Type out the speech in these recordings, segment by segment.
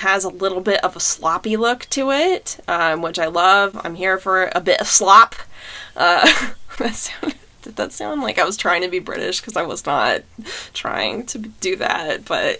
Has a little bit of a sloppy look to it, which I love. I'm here for a bit of slop. Did that sound like I was trying to be British? Because I was not trying to do that, but...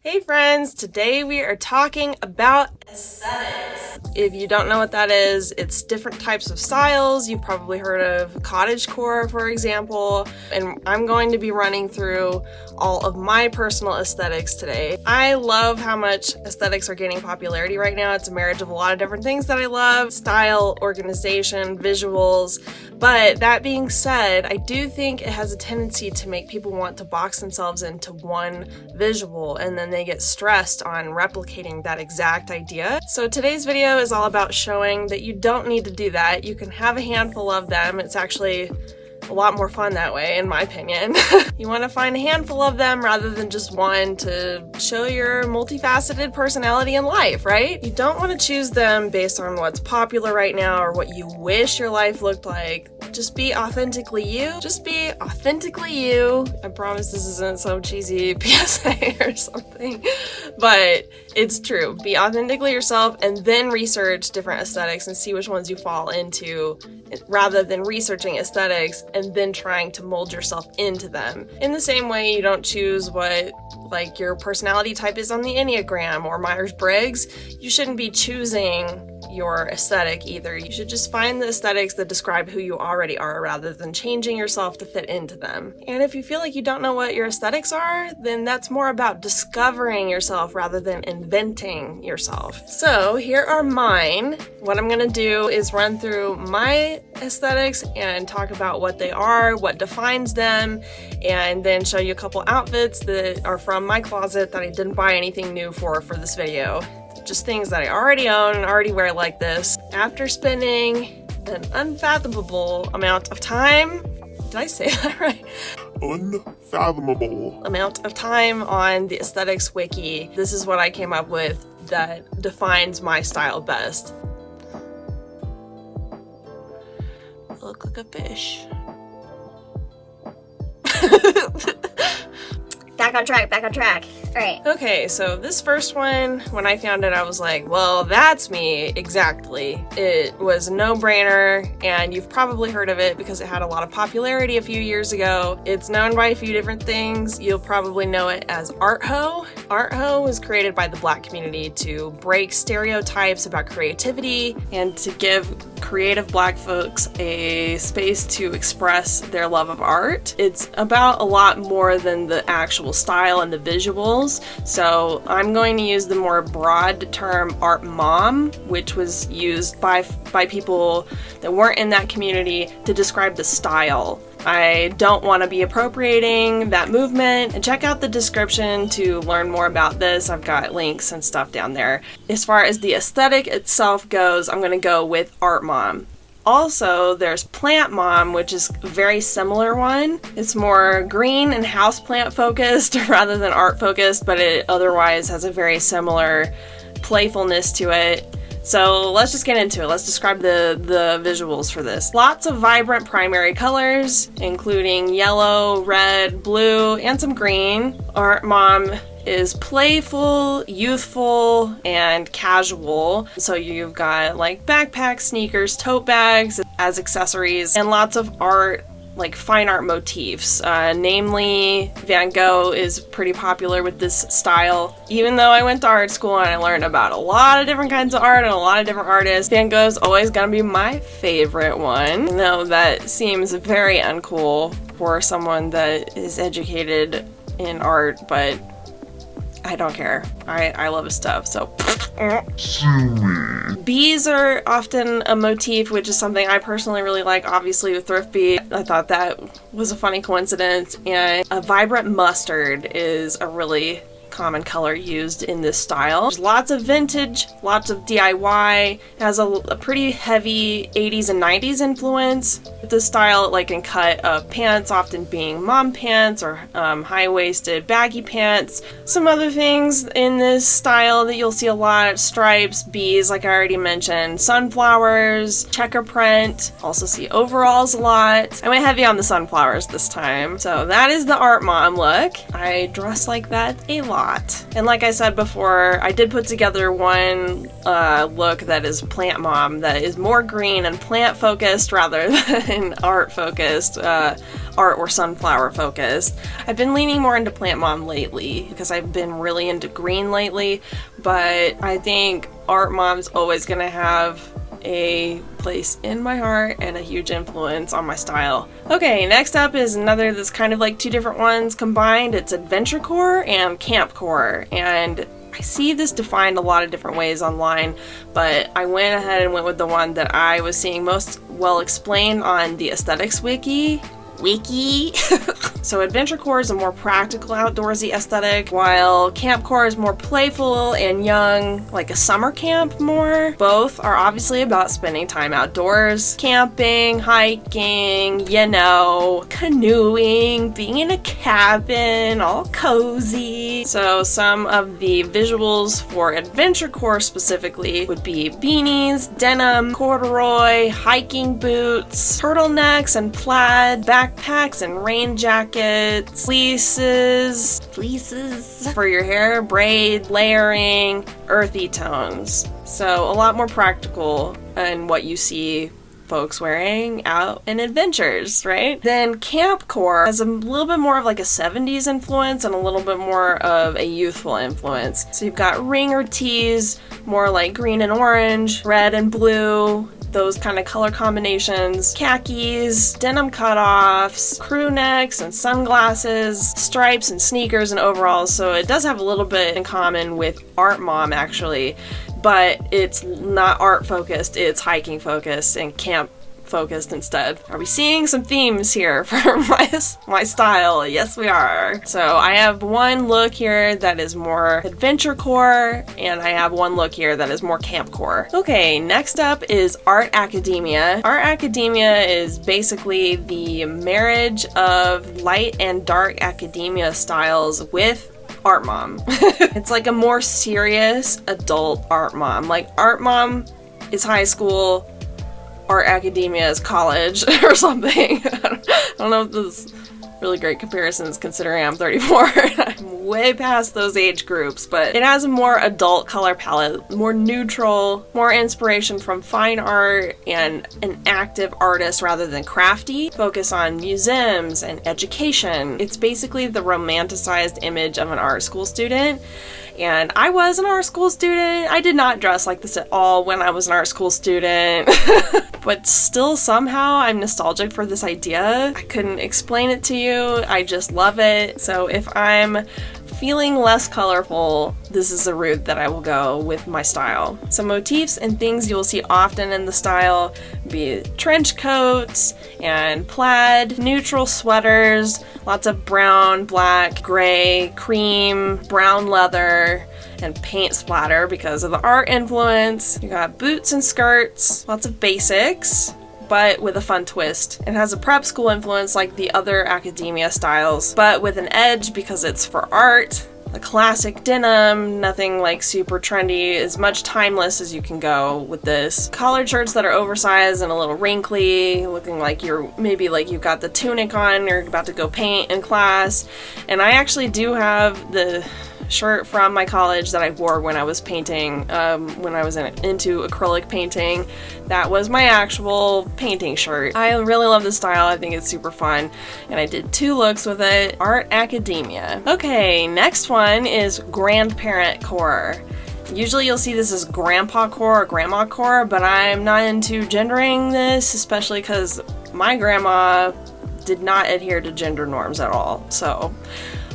Hey friends, today we are talking about aesthetics. If you don't know what that is, it's different types of styles. You've probably heard of cottagecore, for example, and I'm going to be running through all of my personal aesthetics today. I love how much aesthetics are gaining popularity right now. It's a marriage of a lot of different things that I love: style, organization, visuals. But that being said, I do think it has a tendency to make people want to box themselves into one visual, and then they get stressed on replicating that exact idea. So today's video is all about showing that you don't need to do that. You can have a handful of them. It's actually a lot more fun that way, in my opinion. You want to find a handful of them rather than just one to show your multifaceted personality in life, right? You don't want to choose them based on what's popular right now or what you wish your life looked like. Just be authentically you. Just be authentically you. I promise this isn't some cheesy PSA or something, but it's true. Be authentically yourself and then research different aesthetics and see which ones you fall into, rather than researching aesthetics and then trying to mold yourself into them. In the same way, you don't choose what like your personality type is on the Enneagram or Myers-Briggs. You shouldn't be choosing your aesthetic either. You should just find the aesthetics that describe who you already are rather than changing yourself to fit into them. And if you feel like you don't know what your aesthetics are, then that's more about discovering yourself rather than inventing yourself. So here are mine. What I'm gonna do is run through my aesthetics and talk about what they are, what defines them, and then show you a couple outfits that are from my closet that I didn't buy anything new for this video. Just things that I already own and already wear like this. After spending an unfathomable amount of time, did I say that right? Unfathomable amount of time on the aesthetics wiki, this is what I came up with that defines my style best. I look like a fish. Back on track. All right. Okay, so this first one, when I found it, I was like, well, that's me, exactly. It was a no-brainer, and you've probably heard of it because it had a lot of popularity a few years ago. It's known by a few different things. You'll probably know it as Art Hoe. Art Hoe was created by the Black community to break stereotypes about creativity and to give creative Black folks a space to express their love of art. It's about a lot more than the actual style and the visuals. So I'm going to use the more broad term art mom, which was used by people that weren't in that community to describe the style. I don't want to be appropriating that movement, and check out the description to learn more about this. I've got links and stuff down there. As far as the aesthetic itself goes, I'm going to go with art mom. Also, there's Plant Mom, which is a very similar one. It's more green and houseplant focused rather than art focused, but it otherwise has a very similar playfulness to it. So let's just get into it. Let's describe the visuals for this. Lots of vibrant primary colors, including yellow, red, blue, and some green. Art Mom is playful, youthful, and casual. So you've got like backpacks, sneakers, tote bags as accessories, and lots of art, like fine art motifs. Namely, Van Gogh is pretty popular with this style. Even though I went to art school and I learned about a lot of different kinds of art and a lot of different artists, Van Gogh's always gonna be my favorite one. No, that seems very uncool for someone that is educated in art, but I don't care. I love his stuff, so. Bees are often a motif, which is something I personally really like, obviously with Thrift Bee. I thought that was a funny coincidence. And a vibrant mustard is a really common color used in this style. There's lots of vintage, lots of DIY. It has a pretty heavy 80s and 90s influence. With this style, like in cut of pants, often being mom pants or high-waisted baggy pants. Some other things in this style that you'll see a lot: stripes, bees, like I already mentioned, sunflowers, checker print. Also see overalls a lot. I went heavy on the sunflowers this time. So that is the art mom look. I dress like that a lot. And like I said before, I did put together one look that is plant mom, that is more green and plant focused rather than art focused, art or sunflower focused. I've been leaning more into plant mom lately because I've been really into green lately, but I think art mom's always gonna have a place in my heart and a huge influence on my style. Okay, next up is another that's kind of like two different ones combined. It's Adventurecore and Campcore, and I see this defined a lot of different ways online, but I went ahead and went with the one that I was seeing most well explained on the Aesthetics Wiki. So Adventurecore is a more practical outdoorsy aesthetic, while Campcore is more playful and young, like a summer camp more. Both are obviously about spending time outdoors, camping, hiking, canoeing, being in a cabin, all cozy. So some of the visuals for Adventurecore specifically would be beanies, denim, corduroy, hiking boots, turtlenecks and plaid, backpacks and rain jackets, fleeces for your hair, braid, layering, earthy tones. So a lot more practical in what you see folks wearing out in adventures, right? Then Campcore has a little bit more of like a 70s influence and a little bit more of a youthful influence. So you've got ringer tees, more like green and orange, red and blue, those kind of color combinations, khakis, denim cutoffs, crew necks and sunglasses, stripes and sneakers and overalls. So it does have a little bit in common with Art Mom actually, but it's not art focused, it's hiking focused and camp focused instead. Are we seeing some themes here for my style? Yes, we are. So I have one look here that is more Adventurecore, and I have one look here that is more Campcore. Okay, next up is Art Academia. Art Academia is basically the marriage of light and dark academia styles with Art Mom. It's like a more serious adult Art Mom. Like Art Mom is high school, Art Academia is college or something. I don't know if this is really great comparisons considering I'm 34. I'm way past those age groups, but it has a more adult color palette, more neutral, more inspiration from fine art and an active artist rather than crafty. Focus on museums and education. It's basically the romanticized image of an art school student. And I was an art school student. I did not dress like this at all when I was an art school student. But still somehow I'm nostalgic for this idea. I couldn't explain it to you. I just love it. So if I'm feeling less colorful, this is the route that I will go with my style. Some motifs and things you'll see often in the style be trench coats and plaid, neutral sweaters, lots of brown, black, gray, cream, brown leather, and paint splatter because of the art influence. You got boots and skirts, lots of basics, but with a fun twist. It has a prep school influence like the other academia styles, but with an edge because it's for art. A classic denim, nothing like super trendy, as much timeless as you can go with this. Collared shirts that are oversized and a little wrinkly, looking like you've got the tunic on, you're about to go paint in class. And I actually do have the shirt from my college that I wore when I was painting, when I was into acrylic painting. That was my actual painting shirt. I really love this style. I think it's super fun, and I did 2 looks with it. Art Academia. Okay, next one is Grandparentcore. Usually you'll see this as Grandpacore or Grandmacore, but I'm not into gendering this, especially because my grandma did not adhere to gender norms at all. So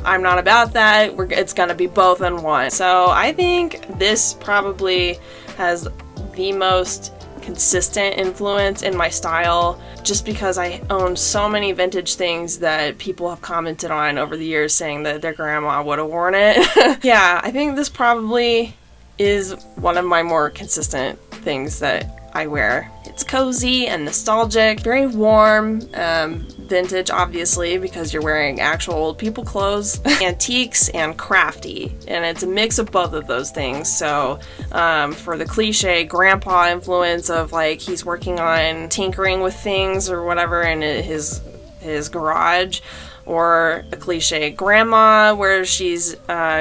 I'm not about that. It's gonna be both in one. So I think this probably has the most consistent influence in my style, just because I own so many vintage things that people have commented on over the years saying that their grandma would have worn it. Yeah, I think this probably is one of my more consistent things that I wear. It's cozy and nostalgic, very warm, vintage obviously because you're wearing actual old people clothes, antiques, and crafty, and it's a mix of both of those things. So for the cliche grandpa influence of like he's working on tinkering with things or whatever in his garage, or a cliche grandma where she's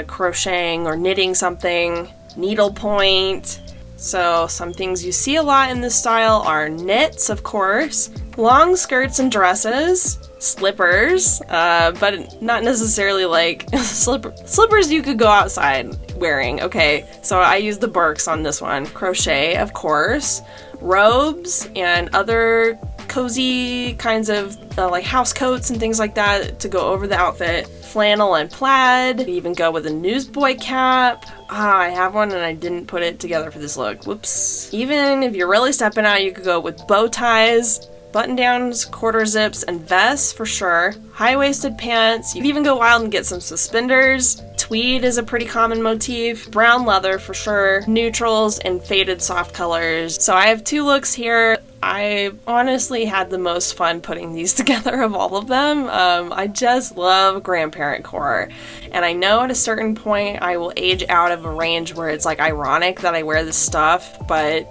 crocheting or knitting something, needlepoint. So some things you see a lot in this style are knits, of course, long skirts and dresses, slippers, but not necessarily like slippers you could go outside wearing. Okay, so I use the Birks on this one. Crochet, of course, robes and other cozy kinds of like house coats and things like that to go over the outfit. Flannel and plaid. You even go with a newsboy cap. I have one and I didn't put it together for this look. Whoops. Even if you're really stepping out, you could go with bow ties, button-downs, quarter zips, and vests for sure. High-waisted pants. You can even go wild and get some suspenders. Tweed is a pretty common motif. Brown leather for sure. Neutrals and faded soft colors. So I have two looks here. I honestly had the most fun putting these together of all of them. I just love Grandparentcore, and I know at a certain point I will age out of a range where it's like ironic that I wear this stuff, but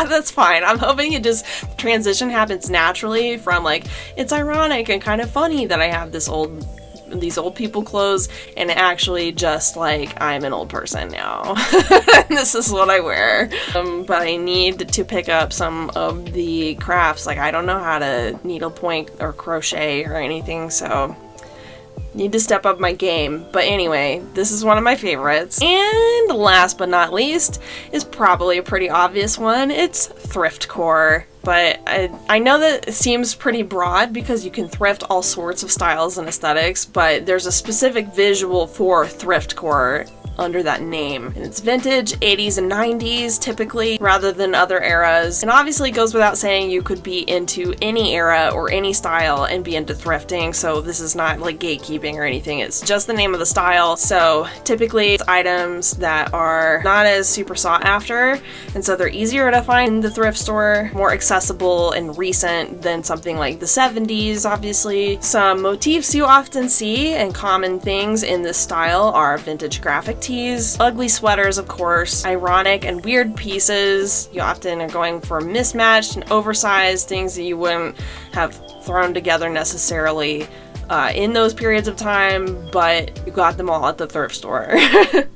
that's fine. I'm hoping it just transition happens naturally from like it's ironic and kind of funny that I have these old people clothes, and actually just like I'm an old person now. This is what I wear. But I need to pick up some of the crafts. Like I don't know how to needlepoint or crochet or anything, so need to step up my game. But anyway, this is one of my favorites. And last but not least is probably a pretty obvious one. It's Thriftcore. But I know that it seems pretty broad because you can thrift all sorts of styles and aesthetics, but there's a specific visual for Thriftcore under that name. And it's vintage, 80s and 90s typically, rather than other eras. And obviously it goes without saying you could be into any era or any style and be into thrifting, so this is not like gatekeeping or anything, it's just the name of the style. So typically it's items that are not as super sought after, and so they're easier to find in the thrift store, more accessible and recent than something like the 70s, obviously. Some motifs you often see and common things in this style are vintage graphic tees, ugly sweaters, of course, ironic and weird pieces. You often are going for mismatched and oversized things that you wouldn't have thrown together necessarily in those periods of time, but you got them all at the thrift store.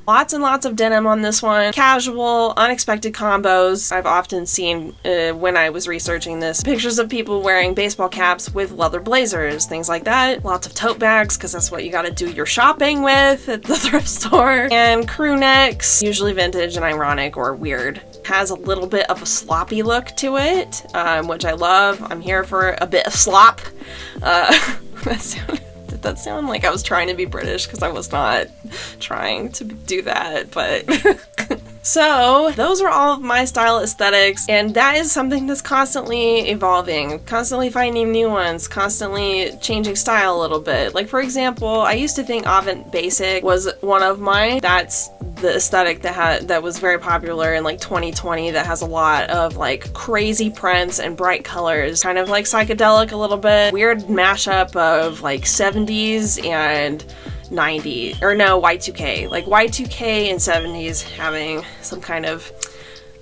Lots and lots of denim on this one. Casual, unexpected combos. I've often seen, when I was researching this, pictures of people wearing baseball caps with leather blazers, things like that. Lots of tote bags, because that's what you gotta do your shopping with at the thrift store. And crew necks, usually vintage and ironic or weird. Has a little bit of a sloppy look to it, which I love. I'm here for a bit of slop. Did that sound like I was trying to be British? Because I was not trying to do that, but... So, those are all of my style aesthetics, and that is something that's constantly evolving, constantly finding new ones, constantly changing style a little bit. Like, for example, I used to think Avant Basic was one of mine. That's the aesthetic that was very popular in like 2020, that has a lot of like crazy prints and bright colors, kind of like psychedelic a little bit, weird mashup of like 70s and 90s, or no, Y2K, like Y2K and 70s having some kind of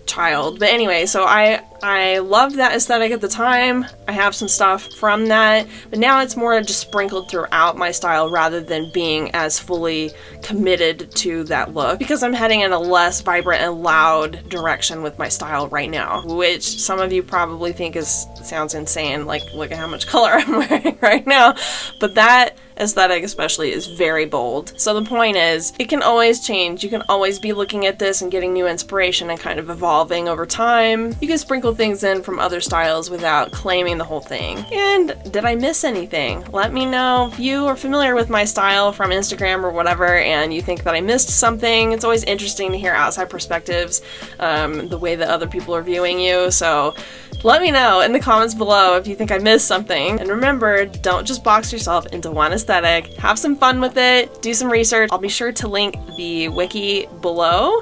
child. But anyway, so I loved that aesthetic at the time. I have some stuff from that, but now it's more just sprinkled throughout my style rather than being as fully committed to that look, because I'm heading in a less vibrant and loud direction with my style right now, which some of you probably think sounds insane, like look at how much color I'm wearing right now, but that aesthetic especially is very bold. So the point is, it can always change. You can always be looking at this and getting new inspiration and kind of evolving over time. You can sprinkle sprinkle things in from other styles without claiming the whole thing. And did I miss anything? Let me know if you are familiar with my style from Instagram or whatever and you think that I missed something. It's always interesting to hear outside perspectives, the way that other people are viewing you. So let me know in the comments below if you think I missed something. And remember, don't just box yourself into one aesthetic. Have some fun with it. Do some research. I'll be sure to link the wiki below,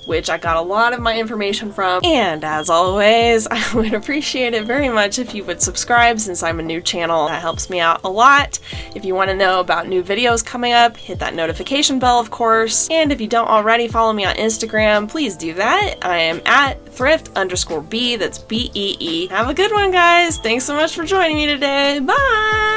which I got a lot of my information from. And as always, I would appreciate it very much if you would subscribe since I'm a new channel. That helps me out a lot. If you want to know about new videos coming up, hit that notification bell, of course. And if you don't already follow me on Instagram, please do that. I am at thrift_B, that's B-E-E. Have a good one, guys. Thanks so much for joining me today. Bye!